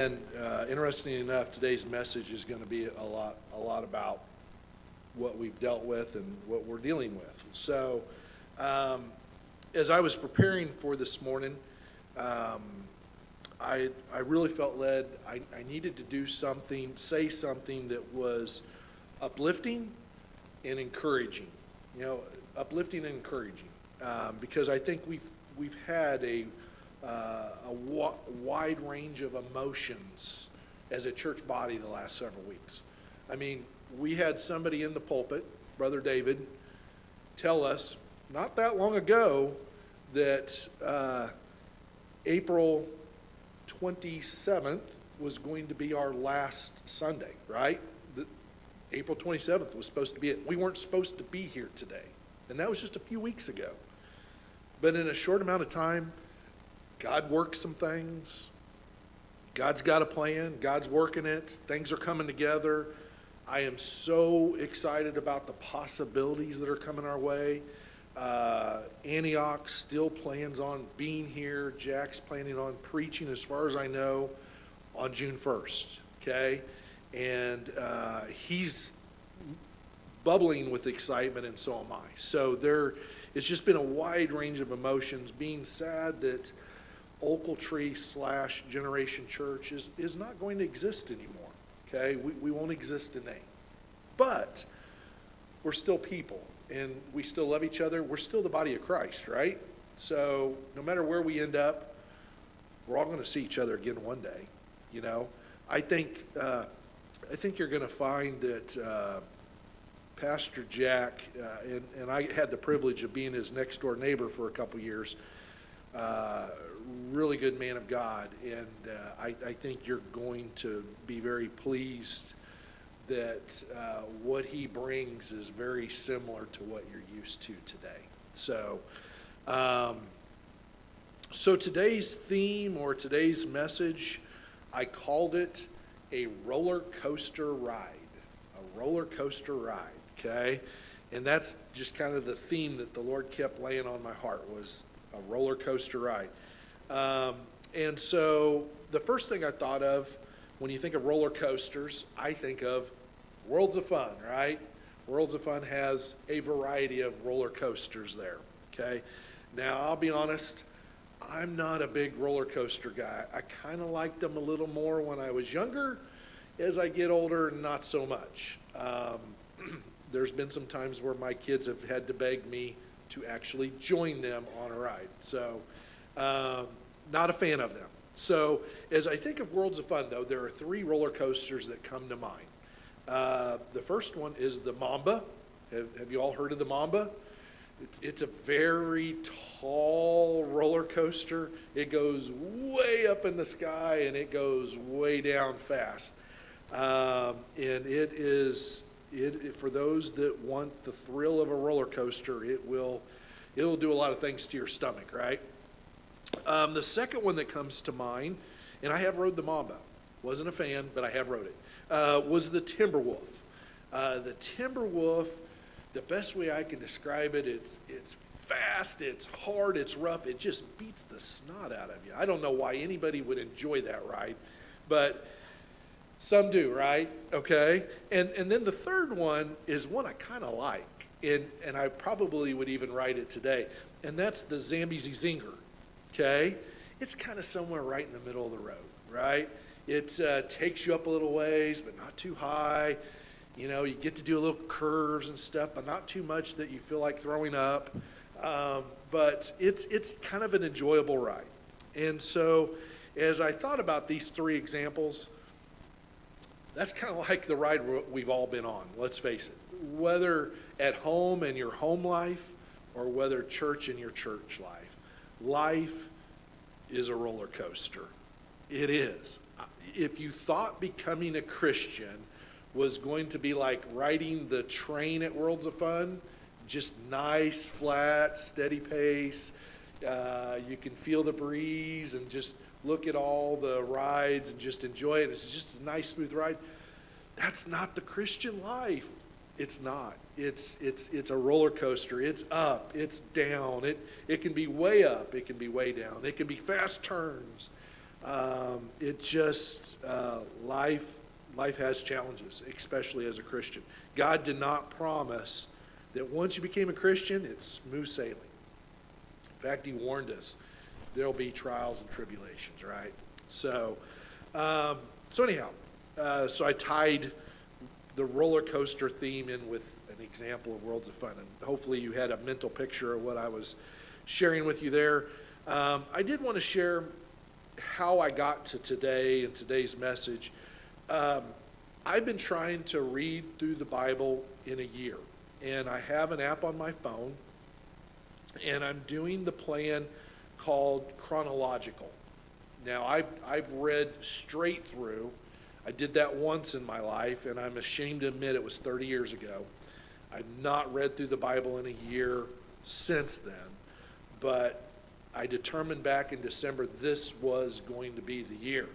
And interestingly enough, today's message is going to be a lot about what we've dealt with and what we're dealing with. So, as I was preparing for this morning, I really felt led. I needed to do something, say something that was uplifting and encouraging. Uplifting and encouraging, because I think we've had a wide range of emotions as a church body the last several weeks. I mean, we had somebody in the pulpit, Brother David, tell us not that long ago that April 27th was going to be our last Sunday, right? April 27th was supposed to be it. We weren't supposed to be here today, and that was just a few weeks ago. But in a short amount of time, God works some things. God's got a plan. God's working it. Things are coming together. I am so excited about the possibilities that are coming our way. Antioch still plans on being here. Jack's planning on preaching, as far as I know, on June 1st. Okay? And he's bubbling with excitement, and so am I. So it's just been a wide range of emotions, being sad that Ochiltree / Generation Church is not going to exist anymore. Okay, we won't exist in name, but we're still people, and we still love each other. We're still the body of Christ, right? So no matter where we end up, we're all going to see each other again one day. I think you're going to find that Pastor Jack, and I had the privilege of being his next door neighbor for a couple years. Really good man of God, and I think you're going to be very pleased that what he brings is very similar to what you're used to today. So today's theme, or today's message, I called it a roller coaster ride. A roller coaster ride, okay? And that's just kind of the theme that the Lord kept laying on my heart, was a roller coaster ride. And so the first thing I thought of when you think of roller coasters, I think of Worlds of Fun, right? Worlds of Fun has a variety of roller coasters there, okay? Now, I'll be honest, I'm not a big roller coaster guy. I kind of liked them a little more when I was younger. As I get older, not so much. There's been some times where my kids have had to beg me to actually join them on a ride. So, not a fan of them. So, as I think of Worlds of Fun, though, there are 3 roller coasters that come to mind. The first one is the Mamba. Have you all heard of the Mamba? It's a very tall roller coaster. It goes way up in the sky, and it goes way down fast. And for those that want the thrill of a roller coaster, it'll do a lot of things to your stomach, right? The second one that comes to mind, and I have rode the Mamba, wasn't a fan, but I have rode it, was the Timberwolf. The Timberwolf, the best way I can describe it, it's fast, it's hard, it's rough, it just beats the snot out of you. I don't know why anybody would enjoy that ride, but some do, right? Okay. And then the third one is one I kind of like, and I probably would even ride it today, and that's the Zambezi Zinger. Okay. It's kind of somewhere right in the middle of the road, right? It takes you up a little ways, but not too high. You get to do a little curves and stuff, but not too much that you feel like throwing up. But it's kind of an enjoyable ride. And so as I thought about these 3 examples, that's kind of like the ride we've all been on, let's face it. Whether at home in your home life, or whether church in your church life. Life is a roller coaster. It is. If you thought becoming a Christian was going to be like riding the train at Worlds of Fun, just nice, flat, steady pace, you can feel the breeze and just look at all the rides and just enjoy it. It's just a nice, smooth ride. That's not the Christian life. It's not. It's a roller coaster. It's up. It's down. It can be way up. It can be way down. It can be fast turns. It just, life has challenges, especially as a Christian. God did not promise that once you became a Christian, it's smooth sailing. In fact, he warned us there'll be trials and tribulations, right? So anyhow, so I tied the roller coaster theme in with an example of Worlds of Fun, and hopefully you had a mental picture of what I was sharing with you there. I did want to share how I got to today and today's message. I've been trying to read through the Bible in a year, and I have an app on my phone, and I'm doing the plan called Chronological. Now, I've read straight through. I did that once in my life, and I'm ashamed to admit it was 30 years ago. I've not read through the Bible in a year since then, but I determined back in December this was going to be the year.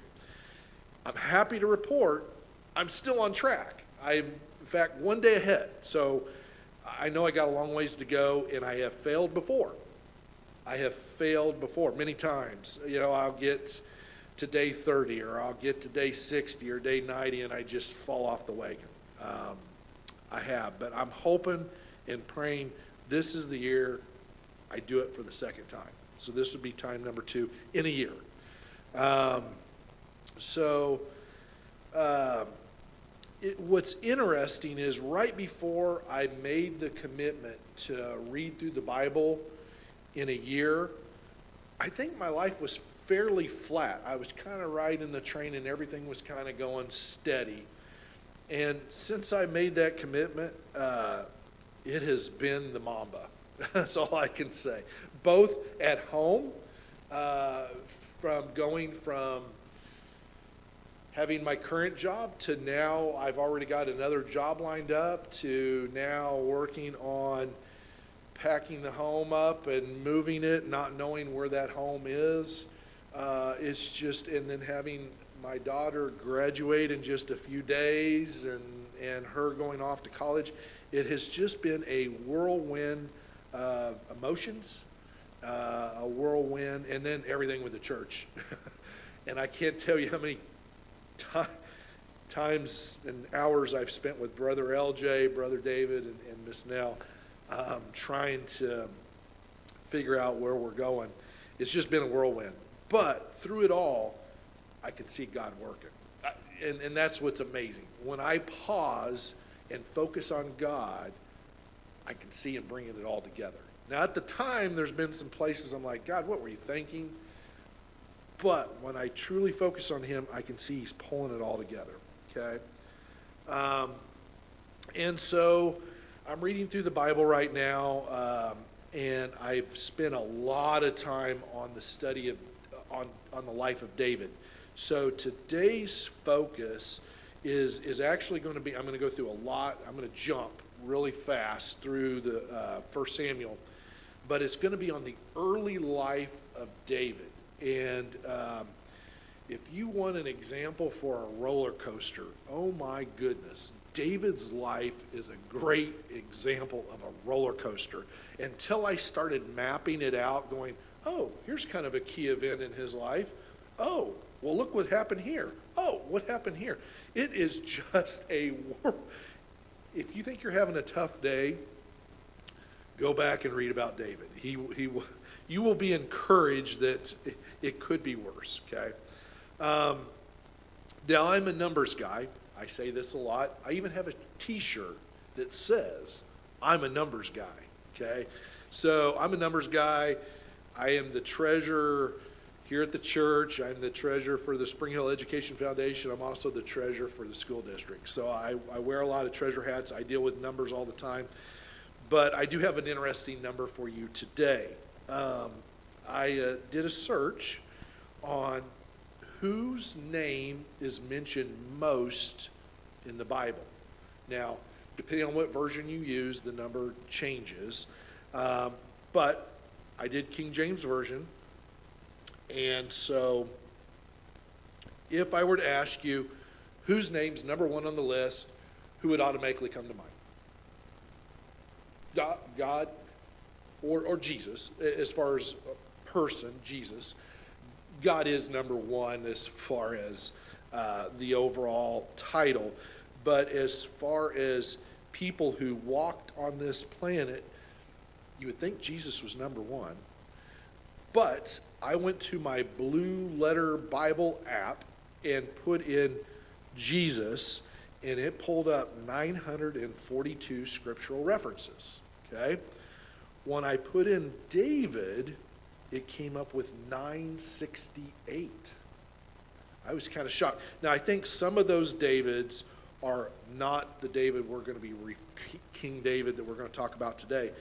I'm happy to report I'm still on track. I'm, in fact, one day ahead. So I know I got a long ways to go, and I have failed before. I have failed before many times. You know, I'll get to day 30, or I'll get to day 60 or day 90, and I just fall off the wagon. I have, but I'm hoping and praying this is the year I do it for the second time. So this would be time number 2 in a year. What's interesting is right before I made the commitment to read through the Bible in a year, I think my life was fairly flat. I was kind of riding the train and everything was kind of going steady. And since I made that commitment, it has been the Mamba. That's all I can say. Both at home, from having my current job to now I've already got another job lined up, to now working on packing the home up and moving it, not knowing where that home is. It's just, and then having my daughter graduate in just a few days, and her going off to college. It has just been a whirlwind of emotions, a whirlwind, and then everything with the church. And I can't tell you how many times and hours I've spent with Brother LJ, Brother David, and Miss Nell, trying to figure out where we're going. It's just been a whirlwind. But through it all, I can see God working. And that's what's amazing. When I pause and focus on God, I can see Him bringing it all together. Now, at the time, there's been some places I'm like, God, what were you thinking? But when I truly focus on Him, I can see He's pulling it all together, okay? And so I'm reading through the Bible right now, and I've spent a lot of time on the study of, on the life of David. So today's focus is actually going to be, I'm going to go through a lot, I'm going to jump really fast through the 1 Samuel, but it's going to be on the early life of David. And if you want an example for a roller coaster, oh my goodness, David's life is a great example of a roller coaster. Until I started mapping it out, going, oh, here's kind of a key event in his life. Oh, well, look what happened here. Oh, what happened here? It is just a war. If you think you're having a tough day, go back and read about David. You will be encouraged that it could be worse, okay? Now, I'm a numbers guy. I say this a lot. I even have a T-shirt that says, I'm a numbers guy, okay? So I'm a numbers guy. I am the treasurer here at the church. I'm the treasurer for the Spring Hill Education Foundation. I'm also the treasurer for the school district. So I wear a lot of treasure hats. I deal with numbers all the time. But I do have an interesting number for you today. I did a search on whose name is mentioned most in the Bible. Now, depending on what version you use, the number changes. But I did King James Version. And so if I were to ask you whose name's number one on the list, who would automatically come to mind? God or Jesus, as far as person, Jesus. God is number one as far as the overall title. But as far as people who walked on this planet, you would think Jesus was number one. But I went to my Blue Letter Bible app and put in Jesus, and it pulled up 942 scriptural references. Okay? When I put in David, it came up with 968. I was kind of shocked. Now, I think some of those Davids are not the David we're going to be, King David that we're going to talk about today.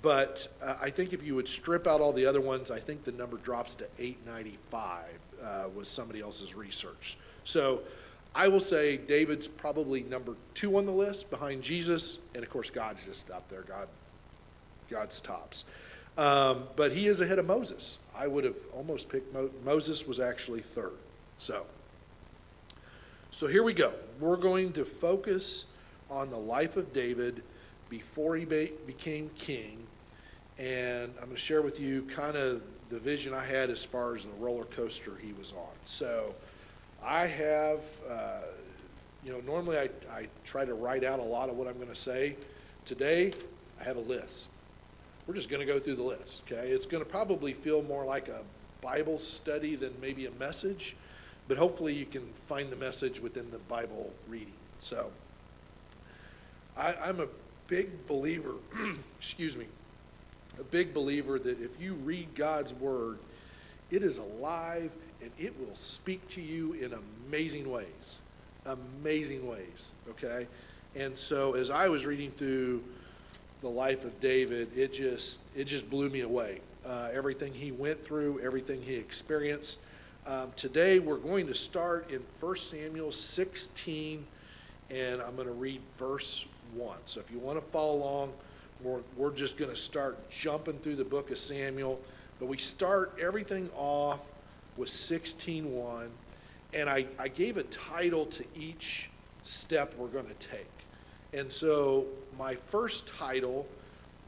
But I think if you would strip out all the other ones, I think the number drops to 895 was somebody else's research. So I will say David's probably number 2 on the list behind Jesus. And, of course, God's just up there. God's tops. But he is ahead of Moses. I would have almost picked Moses was actually 3rd. So here we go. We're going to focus on the life of David before he became king. And I'm going to share with you kind of the vision I had as far as the roller coaster he was on. So I have, normally I try to write out a lot of what I'm going to say. Today, I have a list. We're just going to go through the list, okay? It's going to probably feel more like a Bible study than maybe a message, but hopefully you can find the message within the Bible reading. So I'm a big believer, a big believer that if you read God's word, it is alive and it will speak to you in amazing ways, okay? And so as I was reading through the life of David, it just blew me away. Everything he went through, everything he experienced. Today we're going to start in 1 Samuel 16, and I'm going to read verse 1. So if you want to follow along, we're just going to start jumping through the book of Samuel. But we start everything off with 16:1, and I gave a title to each step we're going to take. And so my first title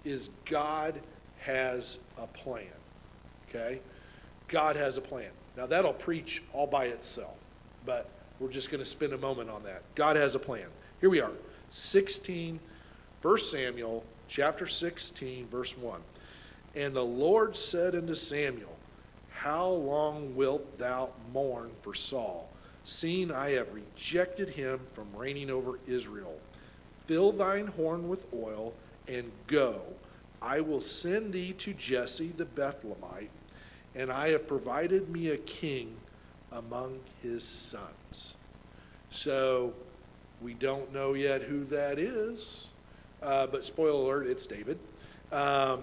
is God Has a Plan, okay? God has a plan. Now that'll preach all by itself, but we're just going to spend a moment on that. God has a plan. Here we are, 1 Samuel chapter 16, verse 1. And the Lord said unto Samuel, How long wilt thou mourn for Saul, seeing I have rejected him from reigning over Israel? Fill thine horn with oil, and go. I will send thee to Jesse the Bethlehemite, and I have provided me a king among his sons. So we don't know yet who that is, but spoiler alert, it's David. But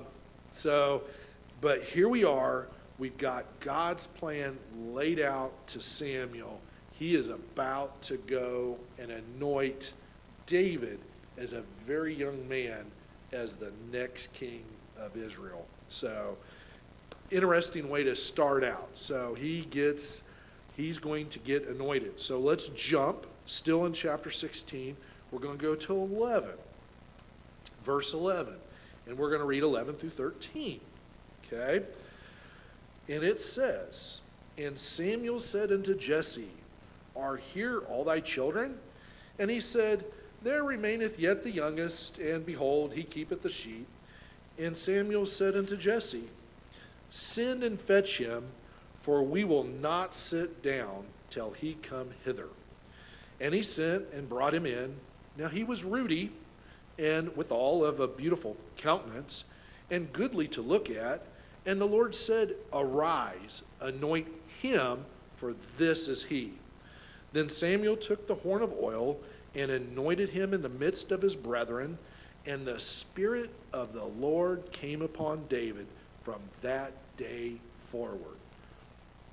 here we are. We've got God's plan laid out to Samuel. He is about to go and anoint David as a very young man as the next king of Israel. So interesting way to start out. So he's going to get anointed. So let's jump, still in chapter 16. We're going to go to 11, verse 11. And we're going to read 11 through 13. Okay? And it says, And Samuel said unto Jesse, Are here all thy children? And he said, There remaineth yet the youngest, and behold, he keepeth the sheep. And Samuel said unto Jesse, Send and fetch him, for we will not sit down till he come hither. And he sent and brought him in. Now he was ruddy, and withal of a beautiful countenance, and goodly to look at. And the Lord said, Arise, anoint him, for this is he. Then Samuel took the horn of oil, and anointed him in the midst of his brethren, and the Spirit of the Lord came upon David from that day forward.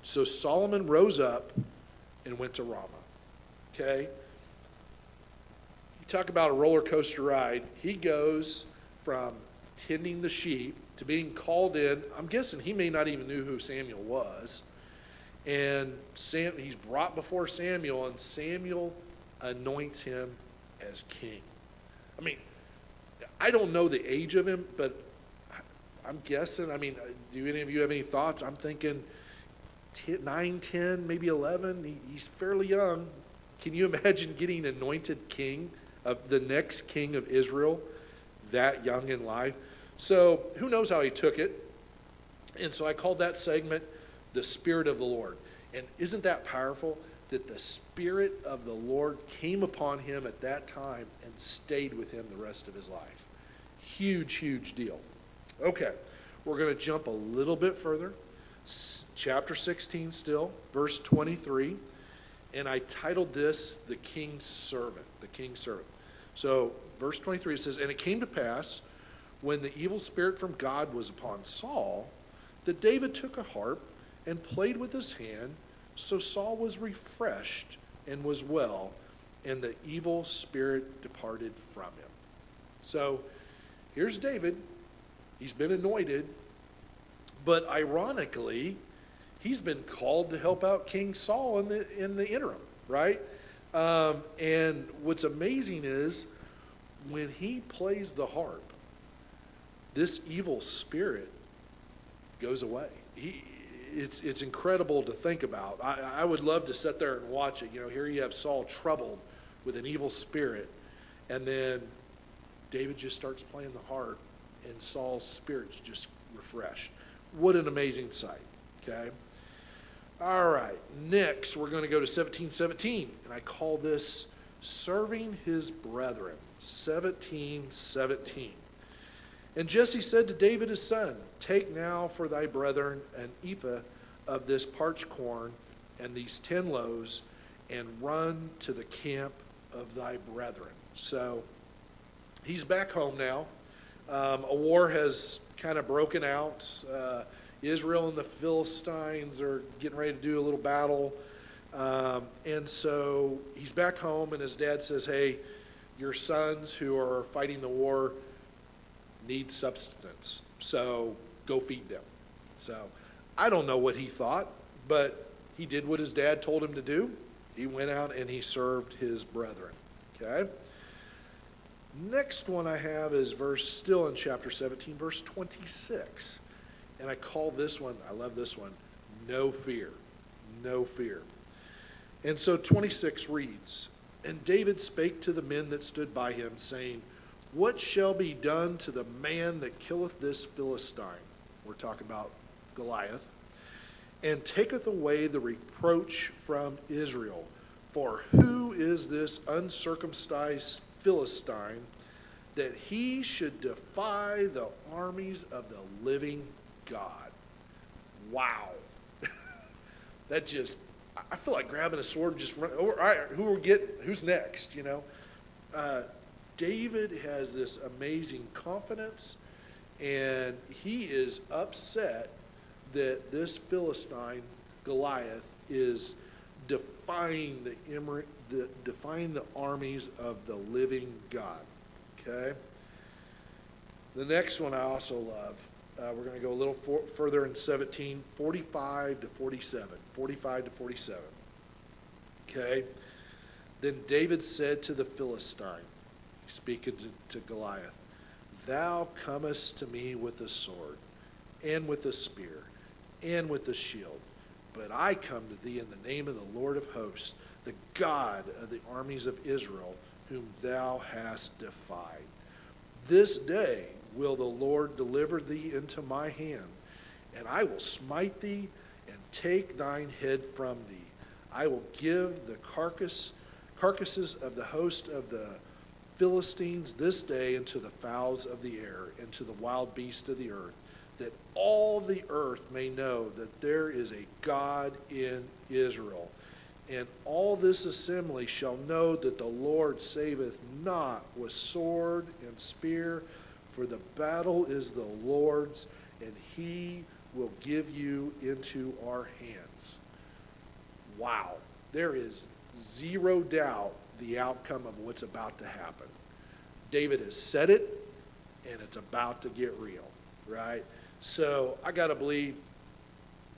So Solomon rose up and went to Ramah. Okay? You talk about a roller coaster ride. He goes from tending the sheep to being called in. I'm guessing he may not even knew who Samuel was. And he's brought before Samuel, and Samuel anoints him as king. I mean, I don't know the age of him, but I'm guessing, do any of you have any thoughts? I'm thinking 9, 10, maybe 11. He's fairly young. Can you imagine getting anointed king of the next king of Israel that young in life? So who knows how he took it? And so I called that segment the Spirit of the Lord. And isn't that powerful that the Spirit of the Lord came upon him at that time and stayed with him the rest of his life? Huge, huge deal. Okay, we're going to jump a little bit further. Chapter 16 still, verse 23. And I titled this The King's Servant. The King's Servant. So, verse 23, it says, "And it came to pass, when the evil spirit from God was upon Saul, that David took a harp and played with his hand. So Saul was refreshed and was well, and the evil spirit departed from him." So, here's David. He's been anointed. But ironically, he's been called to help out King Saul in the interim, right? And what's amazing is when he plays the harp, this evil spirit goes away. It's incredible to think about. I would love to sit there and watch it. You know, here you have Saul troubled with an evil spirit, and then David just starts playing the harp, and Saul's spirit's just refreshed. What an amazing sight, okay? All right, next we're going to go to 17:17, and I call this Serving His Brethren, 17:17. "And Jesse said to David his son, Take now for thy brethren an ephah of this parched corn and these 10 loaves, and run to the camp of thy brethren." So he's back home now. A war has kind of broken out. Israel and the Philistines are getting ready to do a little battle. And so he's back home, and his dad says, "Hey, your sons who are fighting the war need substance, so go feed them." So I don't know what he thought, but he did what his dad told him to do. He went out and he served his brethren. Okay? Next one I have is still in chapter 17, verse 26. And I call this one, I love this one, No Fear. No fear. And so 26 reads, "And David spake to the men that stood by him, saying, What shall be done to the man that killeth this Philistine?" We're talking about Goliath. "And taketh away the reproach from Israel. For who is this uncircumcised Philistine, that he should defy the armies of the living God?" Wow. That just, I feel like grabbing a sword and just run over. All right, who's next, you know? David has this amazing confidence, and he is upset that this Philistine, Goliath, is defying the armies of the living God. Okay? The next one I also love. We're going to go a little further in 17, 45 to 47. 45 to 47. Okay? "Then David said to the Philistine," speaking to Goliath, "Thou comest to me with a sword, and with a spear, and with a shield. But I come to thee in the name of the Lord of hosts, the God of the armies of Israel, whom thou hast defied. This day will the Lord deliver thee into my hand, and I will smite thee and take thine head from thee. I will give the carcasses of the host of the Philistines this day into the fowls of the air, and to the wild beasts of the earth, that all the earth may know that there is a God in Israel. And all this assembly shall know that the Lord saveth not with sword and spear, for the battle is the Lord's, and he will give you into our hands." Wow. There is zero doubt the outcome of what's about to happen. David has said it, and it's about to get real, right? So I got to believe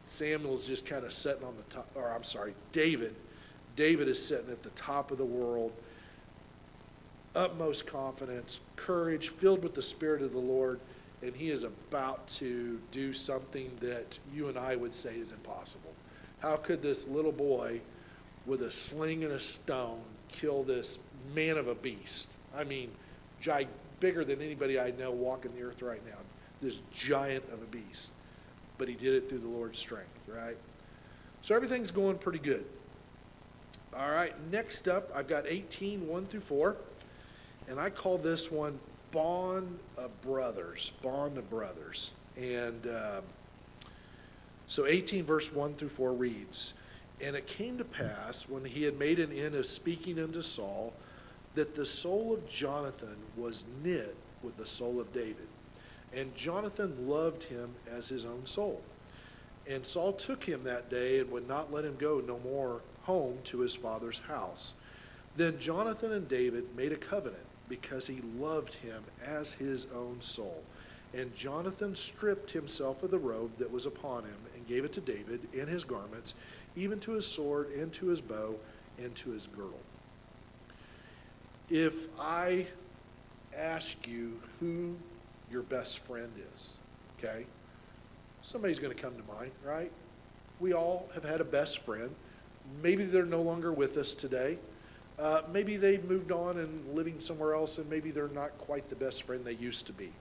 Samuel's just kind of sitting on the top, or I'm sorry, David is sitting at the top of the world, utmost confidence, courage, filled with the Spirit of the Lord, and he is about to do something that you and I would say is impossible. How could this little boy with a sling and a stone kill this man of a beast? I mean, bigger than anybody I know walking the earth right now. This giant of a beast. But he did it through the Lord's strength, right? So everything's going pretty good. All right, next up, I've got 18, 1 through 4. And I call this one Bond of Brothers. Bond of Brothers. And so 18 verse 1 through 4 reads, "And it came to pass, when he had made an end of speaking unto Saul, that the soul of Jonathan was knit with the soul of David. And Jonathan loved him as his own soul. And Saul took him that day and would not let him go no more home to his father's house. Then Jonathan and David made a covenant, because he loved him as his own soul. And Jonathan stripped himself of the robe that was upon him, and gave it to David, and his garments, even to his sword, and to his bow, and to his girdle." If I ask you who your best friend is, okay, somebody's going to come to mind, right? We all have had a best friend. Maybe they're no longer with us today. Maybe they've moved on and living somewhere else, and maybe they're not quite the best friend they used to be.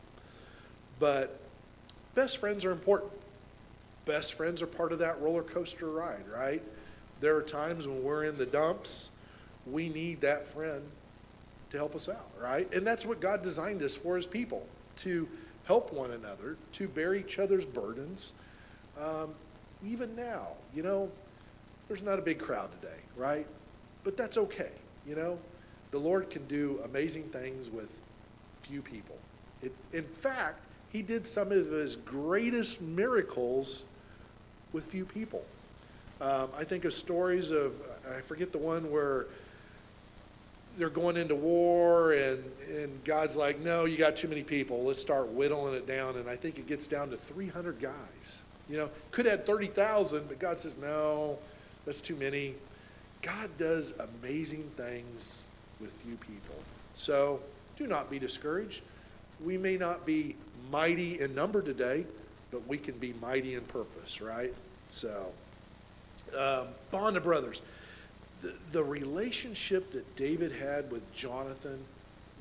But best friends are important. Best friends are part of that roller coaster ride, right? There are times when we're in the dumps, we need that friend to help us out, right? And that's what God designed us for as people, to help one another, to bear each other's burdens. Even now, there's not a big crowd today, right? But that's okay, The Lord can do amazing things with few people. In fact, he did some of his greatest miracles with few people. I think of stories of, I forget the one where they're going into war and God's like, no, you got too many people. Let's start whittling it down. And I think it gets down to 300 guys. Could have had 30,000, but God says, no, that's too many. God does amazing things with few people. So do not be discouraged. We may not be mighty in number today, but we can be mighty in purpose, right? So, Bond of Brothers. The relationship that David had with Jonathan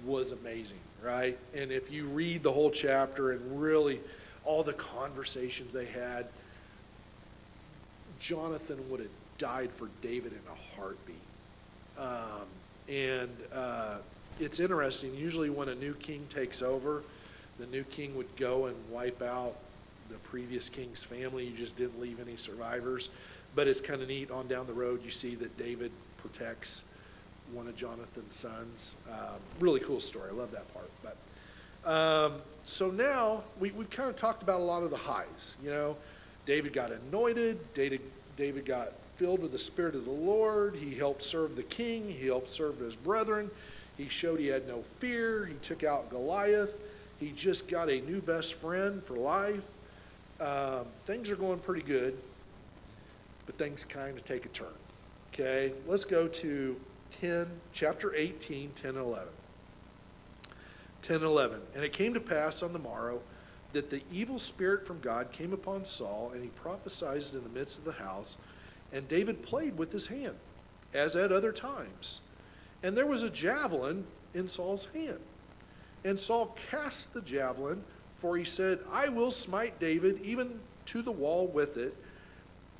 was amazing, right? And if you read the whole chapter and really all the conversations they had, Jonathan would have died for David in a heartbeat. It's interesting. Usually when a new king takes over, the new king would go and wipe out the previous king's family. You just didn't leave any survivors. But it's kind of neat. On down the road, you see that David protects one of Jonathan's sons. Really cool story. I love that part. But so now we've kind of talked about a lot of the highs. David got anointed. David got filled with the Spirit of the Lord. He helped serve the king. He helped serve his brethren. He showed he had no fear. He took out Goliath. He just got a new best friend for life. Things are going pretty good, but things kind of take a turn. Okay, let's go to chapter 18, 10 and 11. 10 and 11. "And it came to pass on the morrow that the evil spirit from God came upon Saul, and he prophesied in the midst of the house. And David played with his hand, as at other times. And there was a javelin in Saul's hand. And Saul cast the javelin, for he said, I will smite David even to the wall with it.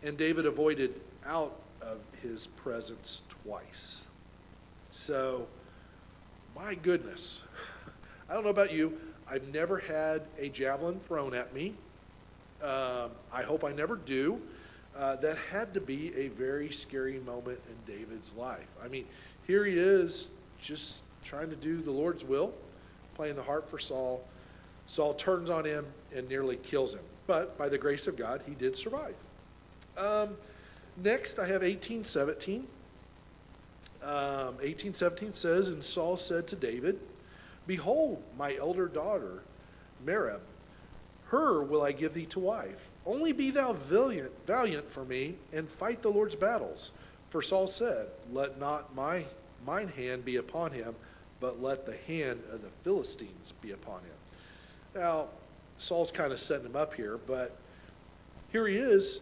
And David avoided out of his presence twice." So, my goodness. I don't know about you. I've never had a javelin thrown at me. I hope I never do. That had to be a very scary moment in David's life. I mean, here he is just trying to do the Lord's will, playing the harp for Saul. Saul turns on him and nearly kills him. But by the grace of God, he did survive. Next, I have 18:17. 18:17 says, "And Saul said to David, Behold, my elder daughter, Merab, her will I give thee to wife. Only be thou valiant for me, and fight the Lord's battles. For Saul said, Let not mine hand be upon him, but let the hand of the Philistines be upon him." Now, Saul's kind of setting him up here, but here he is.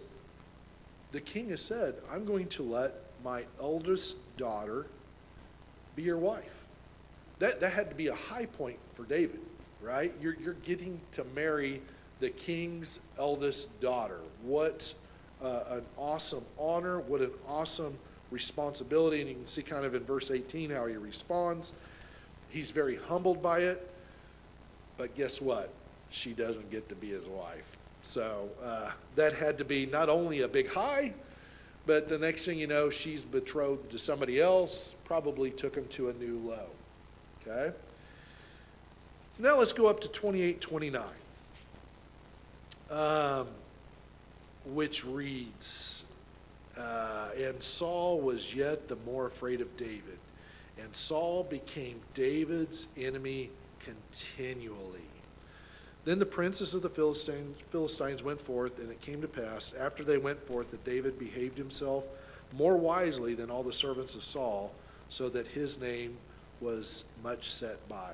the king has said, I'm going to let my eldest daughter be your wife. That had to be a high point for David, right? You're getting to marry the king's eldest daughter. What an awesome honor. What an awesome responsibility. And you can see kind of in verse 18 how he responds. He's very humbled by it. But guess what? She doesn't get to be his wife. So that had to be not only a big high, but the next thing you know, she's betrothed to somebody else, probably took him to a new low. Okay? Now let's go up to 28:29, which reads, and Saul was yet the more afraid of David, and Saul became David's enemy continually. Then the princes of the Philistines went forth, and it came to pass, after they went forth, that David behaved himself more wisely than all the servants of Saul, so that his name was much set by.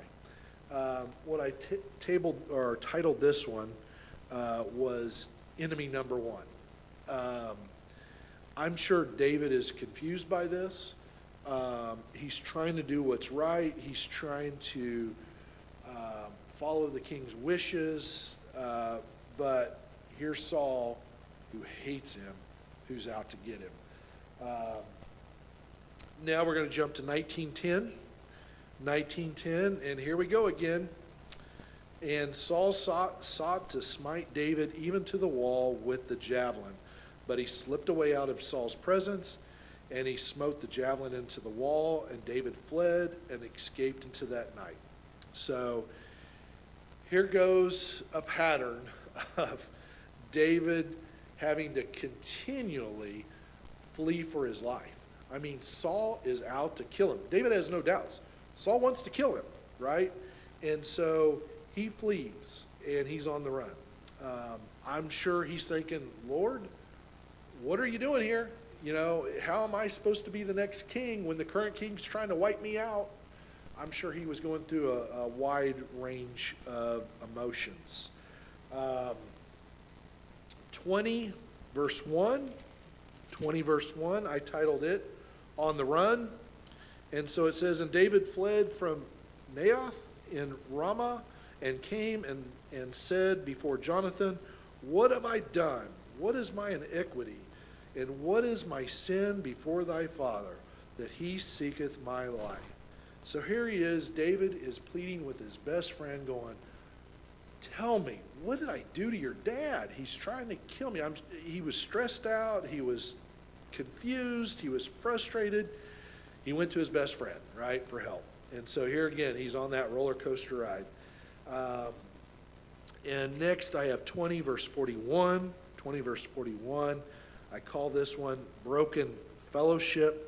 What I titled this one was Enemy Number One. I'm sure David is confused by this. He's trying to do what's right. He's trying to follow the king's wishes, but here's Saul, who hates him, who's out to get him. Now we're going to jump to 19:10. 19:10, and here we go again. And Saul sought to smite David even to the wall with the javelin, but he slipped away out of Saul's presence, and he smote the javelin into the wall, and David fled and escaped into that night. So here goes a pattern of David having to continually flee for his life. I mean, Saul is out to kill him. David has no doubts. Saul wants to kill him, right? And so he flees, and he's on the run. I'm sure he's thinking, Lord, what are you doing here? You know, how am I supposed to be the next king when the current king's trying to wipe me out? I'm sure he was going through a wide range of emotions. 20 verse 1, I titled it, On the Run. And so it says, and David fled from Naioth in Ramah, and came and said before Jonathan, what have I done? What is my iniquity? And what is my sin before thy father, that he seeketh my life? So here he is, David is pleading with his best friend, going, tell me, what did I do to your dad? He's trying to kill me. He was stressed out. He was confused. He was frustrated. He went to his best friend, right, for help. And so here again, he's on that roller coaster ride. And next I have 20 verse 41. 20 verse 41. I call this one Broken Fellowship.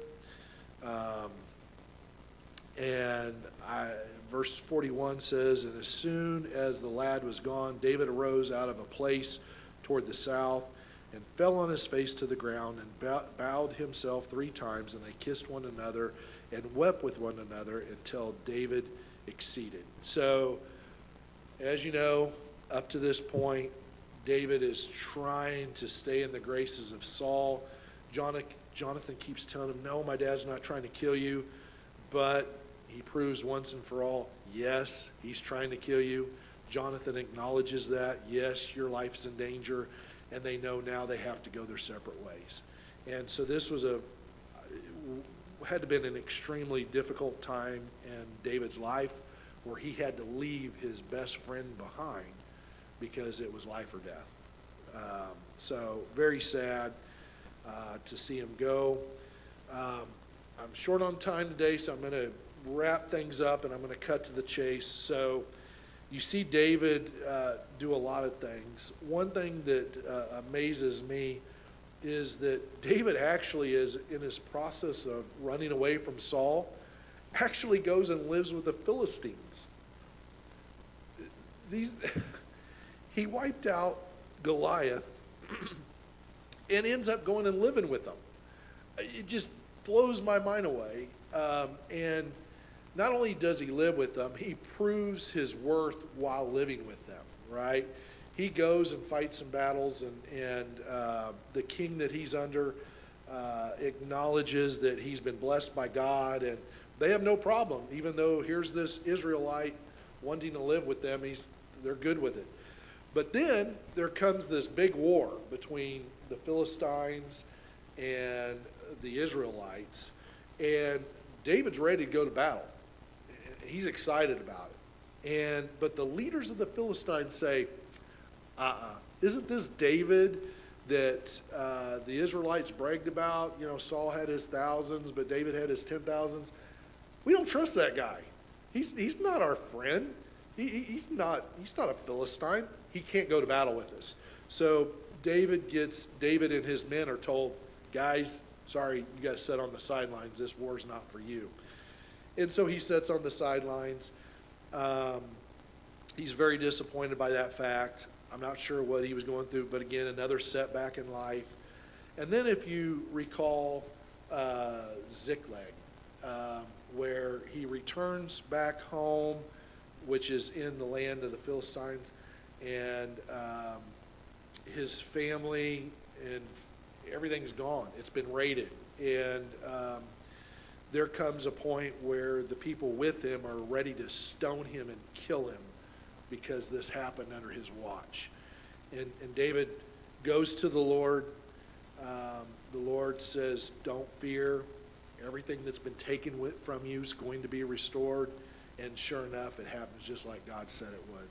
Verse 41 says, and as soon as the lad was gone, David arose out of a place toward the south, and fell on his face to the ground, and bowed himself 3 times, and they kissed one another, and wept with one another, until David exceeded. So, as you know, up to this point, David is trying to stay in the graces of Saul. Jonathan keeps telling him, no, my dad's not trying to kill you, but he proves once and for all, yes, he's trying to kill you. Jonathan acknowledges that, yes, your life's in danger, and they know now they have to go their separate ways. And so this was had to have been an extremely difficult time in David's life, where he had to leave his best friend behind because it was life or death. So very sad to see him go. I'm short on time today, so I'm going to wrap things up, and I'm going to cut to the chase. So you see David do a lot of things. One thing that amazes me is that David actually is in his process of running away from Saul, actually goes and lives with the Philistines. He wiped out Goliath and ends up going and living with them. It just blows my mind away. And not only does he live with them, he proves his worth while living with them, right? he goes and fights some battles, and the king that he's under acknowledges that he's been blessed by God, and they have no problem, even though here's this Israelite wanting to live with them. They're good with it. But then there comes this big war between the Philistines and the Israelites, and David's ready to go to battle. He's excited about it. But the leaders of the Philistines say, isn't this David that the Israelites bragged about? You know, Saul had his thousands, but David had his 10,000s. We don't trust that guy. He's not our friend. He's not a Philistine. He can't go to battle with us. So David and his men are told, guys, sorry, you guys sit on the sidelines. This war's not for you. And so he sits on the sidelines. He's very disappointed by that fact. I'm not sure what he was going through, but again, another setback in life. And then if you recall Ziklag, where he returns back home, which is in the land of the Philistines, and his family and everything's gone. It's been raided. And there comes a point where the people with him are ready to stone him and kill him because this happened under his watch. And David goes to the Lord. The Lord says, don't fear. Everything that's been taken from you is going to be restored. And sure enough, it happens just like God said it would.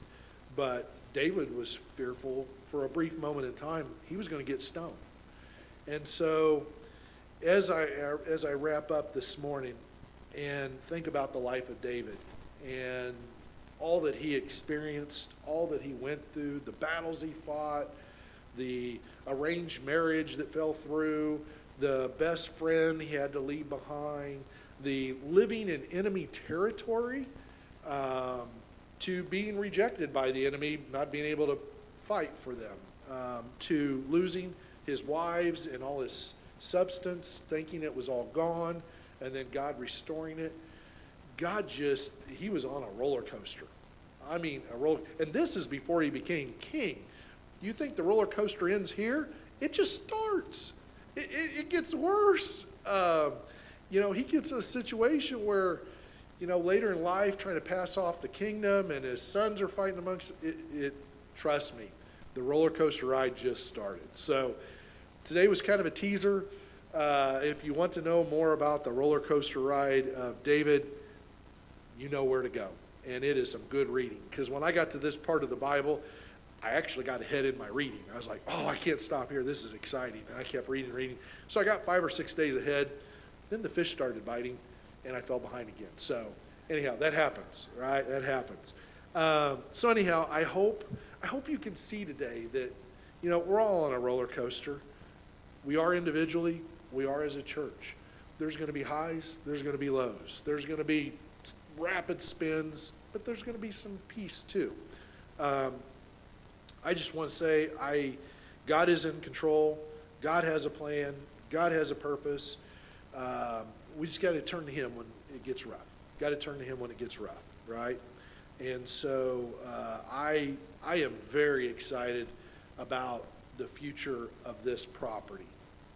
But David was fearful for a brief moment in time. He was going to get stoned. And so as I wrap up this morning and think about the life of David and all that he experienced, all that he went through, the battles he fought, the arranged marriage that fell through, the best friend he had to leave behind, the living in enemy territory, to being rejected by the enemy, not being able to fight for them, to losing his wives and all his substance, thinking it was all gone, and then God restoring it. He was on a roller coaster. I mean, and this is before he became king. You think the roller coaster ends here? It just starts. It gets worse. He gets in a situation where, later in life, trying to pass off the kingdom, and his sons are fighting amongst it. Trust me, the roller coaster ride just started. So today was kind of a teaser. If you want to know more about the roller coaster ride of David, you know where to go. And it is some good reading. Because when I got to this part of the Bible, I actually got ahead in my reading. I was like, I can't stop here. This is exciting. And I kept reading. So I got 5 or 6 days ahead. Then the fish started biting, and I fell behind again. So anyhow, that happens, right? That happens. So anyhow, I hope you can see today that, we're all on a roller coaster. We are individually. We are as a church. There's going to be highs. There's going to be lows. There's going to be rapid spins, but there's going to be some peace too. I just want to say, God is in control. God has a plan. God has a purpose. We just got to turn to Him when it gets rough. Got to turn to Him when it gets rough, right? And so I am very excited about the future of this property.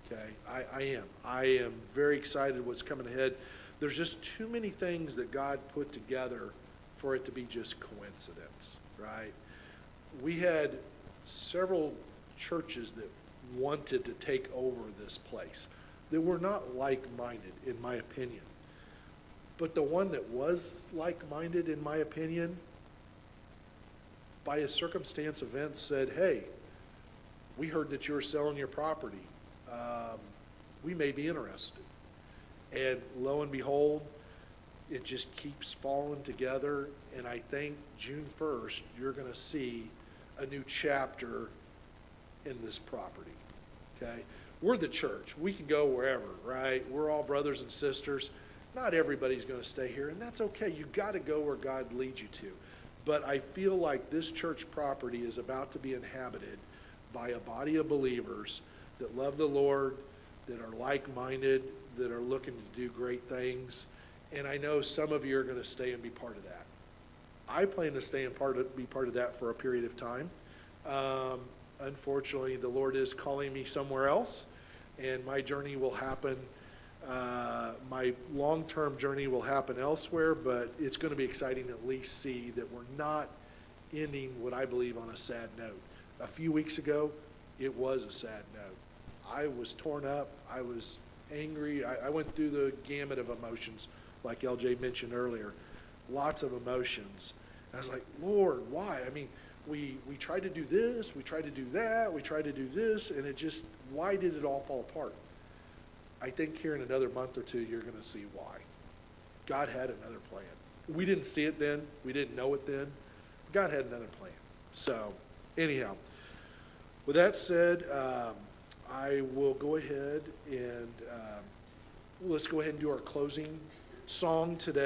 Okay, I am very excited what's coming ahead. There's just too many things that God put together for it to be just coincidence, right? We had several churches that wanted to take over this place that were not like-minded, in my opinion. But the one that was like-minded, in my opinion, by a circumstance event said, hey, we heard that you were selling your property. We may be interested. And lo and behold, it just keeps falling together. And I think June 1st, you're going to see a new chapter in this property. Okay? We're the church. We can go wherever, right? We're all brothers and sisters. Not everybody's going to stay here, and that's okay. You got to go where God leads you to. But I feel like this church property is about to be inhabited by a body of believers that love the Lord, that are like-minded, that are looking to do great things. And I know some of you are going to stay and be part of that. I plan to stay and be part of that for a period of time. Unfortunately, the Lord is calling me somewhere else, and my journey will happen. My long-term journey will happen elsewhere, but it's going to be exciting to at least see that we're not ending what I believe on a sad note. A few weeks ago, it was a sad note. I was torn up. I was angry. I went through the gamut of emotions, like LJ mentioned earlier. Lots of emotions. And I was like, Lord, why? I mean, we tried to do this, we tried to do that, we tried to do this, and it just, why did it all fall apart? I think here in another month or two, you're going to see why. God had another plan. We didn't see it then. We didn't know it then. But God had another plan. So, anyhow, with that said, I will go ahead and let's go ahead and do our closing song today.